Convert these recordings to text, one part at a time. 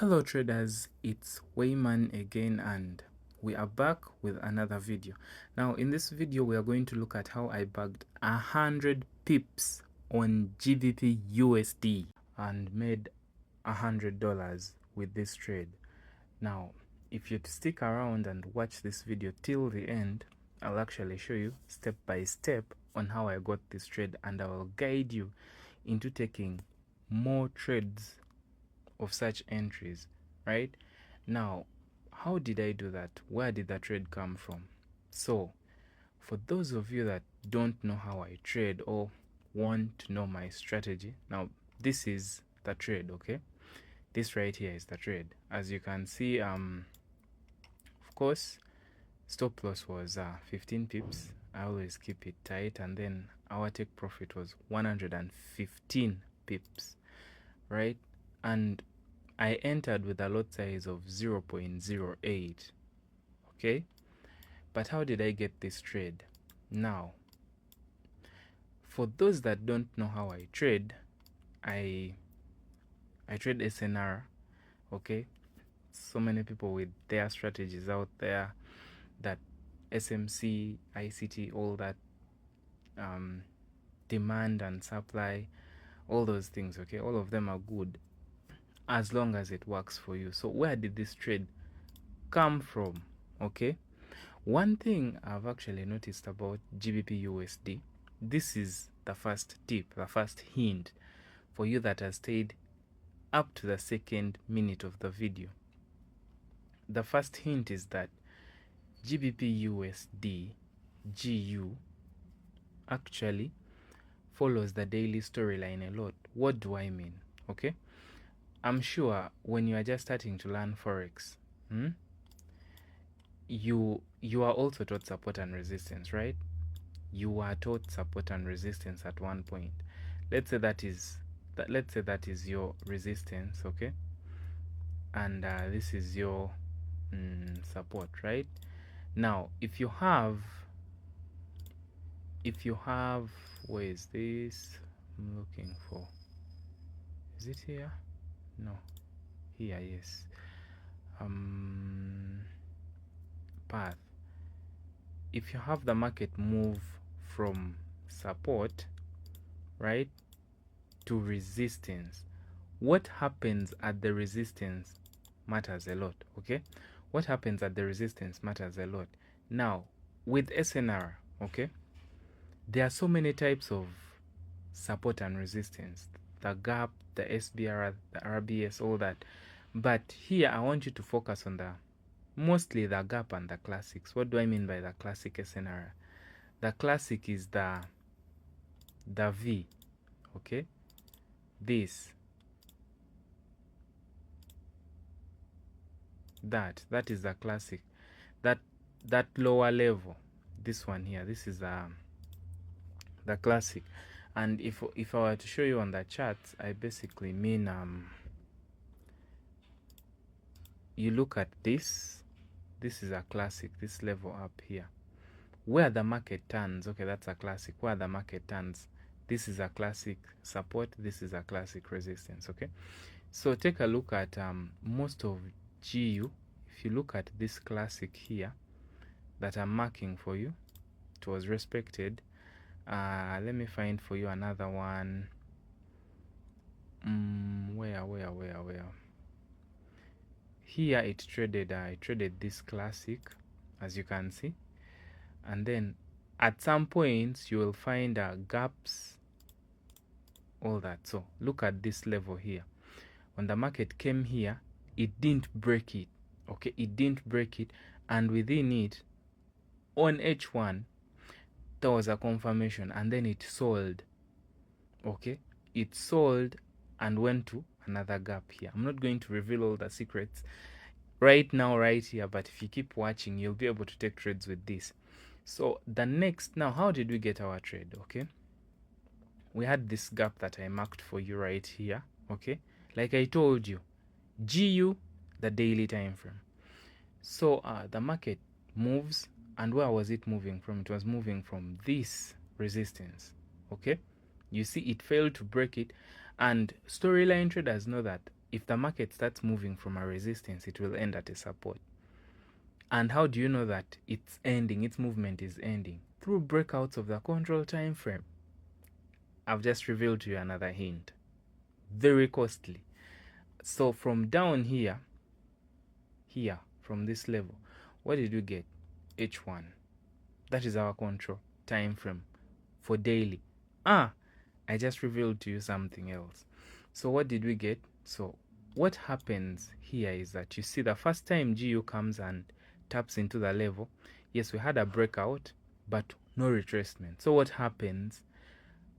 Hello traders, it's Wayman again and we are back with another video. Now in this video we are going to look at how I bagged 100 pips on GBPUSD and made $100 with this trade. Now if you stick around and watch this video till the end, I'll actually show you step by step on how I got this trade, and I will guide you into taking more trades of such entries. Right now, how did I do that? Where did the trade come from? So for those of you that don't know how I trade or want to know my strategy, now this is the trade. Okay, this right here is the trade. As you can see, of course stop loss was 15 pips. I always keep it tight, and then our take profit was 115 pips, right? And I entered with a lot size of 0.08. Okay, but how did I get this trade? Now for those that don't know how I trade, I trade SNR. Okay, so many people with their strategies out there, that SMC, ICT, all that, demand and supply, all those things. Okay, all of them are good as long as it works for you. So where did this trade come from? Okay, one thing I've actually noticed about GBPUSD, this is the first tip, the first hint for you that has stayed up to the second minute of the video. The first hint is that GBPUSD GU actually follows the daily storyline a lot. What do I mean? Okay, I'm sure when you are just starting to learn Forex, you are also taught support and resistance, right? You are taught support and resistance at one point. Let's say that is your resistance, okay? And this is your support, right? Now if you have where is this? I'm looking for, is it here? No, here, yes. Path. If you have the market move from support, right, to resistance, what happens at the resistance matters a lot. Okay, what happens at the resistance matters a lot. Now with SNR, okay, there are so many types of support and resistance, the gap, the SBR, the RBS, all that, but here I want you to focus on mostly the gap and the classics. What do I mean by the classic SNR? The classic is the V, okay, this, that is the classic, that lower level, this one here, this is the classic. And if I were to show you on the charts, I basically mean you look at this is a classic, this level up here where the market turns. Okay, that's a classic. Where the market turns, this is a classic support, this is a classic resistance. Okay, so take a look at most of GU. If you look at this classic here that I'm marking for you, it was respected. Let me find for you another one. Where here it traded, I traded this classic, as you can see, and then at some points you will find gaps, all that. So look at this level here. When the market came here, it didn't break it. Okay, it didn't break it, and within it, on H1, there was a confirmation, and then it sold. Okay, it sold and went to another gap here. I'm not going to reveal all the secrets right now, right here, but if you keep watching, you'll be able to take trades with this. So the next, now how did we get our trade? Okay, we had this gap that I marked for you right here. Okay, like I told you, GU, the daily time frame. So the market moves, and where was it moving from? It was moving from this resistance. Okay, you see it failed to break it, and storyline traders know that if the market starts moving from a resistance, it will end at a support. And how do you know that it's ending, its movement is ending? Through breakouts of the control time frame. I've just revealed to you another hint. Very costly. So from down here, from this level, what did we get? H1. That is our control time frame for daily. I just revealed to you something else. So what did we get? So what happens here is that you see the first time GU comes and taps into the level, yes, we had a breakout, but no retracement. So what happens,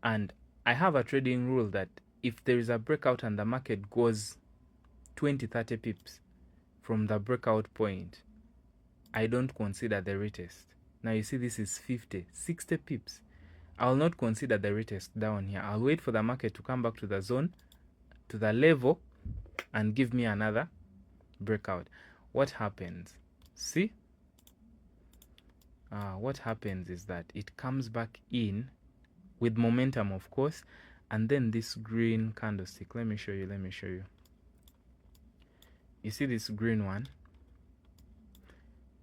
and I have a trading rule that if there is a breakout and the market goes 20-30 pips from the breakout point, I don't consider the retest. Now you see this is 50-60 pips. I'll not consider the retest down here. I'll wait for the market to come back to the zone, to the level, and give me another breakout. What happens? See? What happens is that it comes back in with momentum, of course, and then this green candlestick. Let me show you. You see this green one?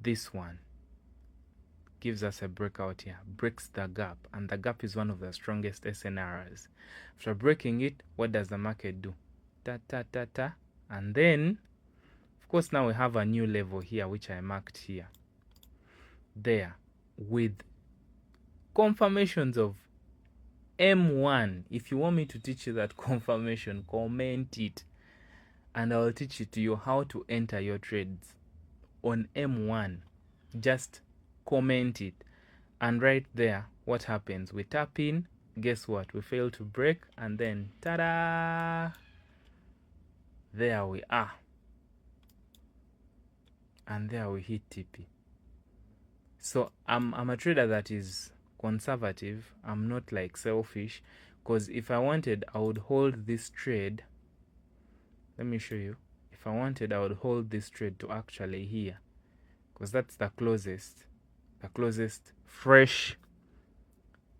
This one gives us a breakout here, breaks the gap, and the gap is one of the strongest SNRs. After breaking it, what does the market do? And then, of course, now we have a new level here, which I marked here. There, with confirmations of M1. If you want me to teach you that confirmation, comment it, and I'll teach it to you how to enter your trades on M1. Just comment it, and right there, what happens? We tap in, guess what? We fail to break, and then ta-da! There we are. And there we hit TP. So I'm a trader that is conservative. I'm not like selfish, because if I wanted, I would hold this trade. Let me show you. If I wanted, I would hold this trade to actually here, because that's the closest fresh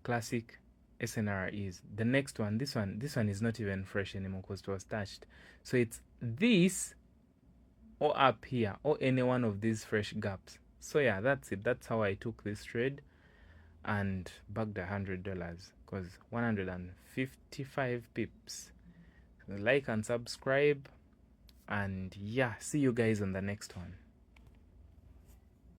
classic SNR is. The next one, this one is not even fresh anymore because it was touched. So it's this or up here or any one of these fresh gaps. So yeah, that's it. That's how I took this trade and bagged $100 because 155 pips. So like and subscribe, and yeah, see you guys on the next one.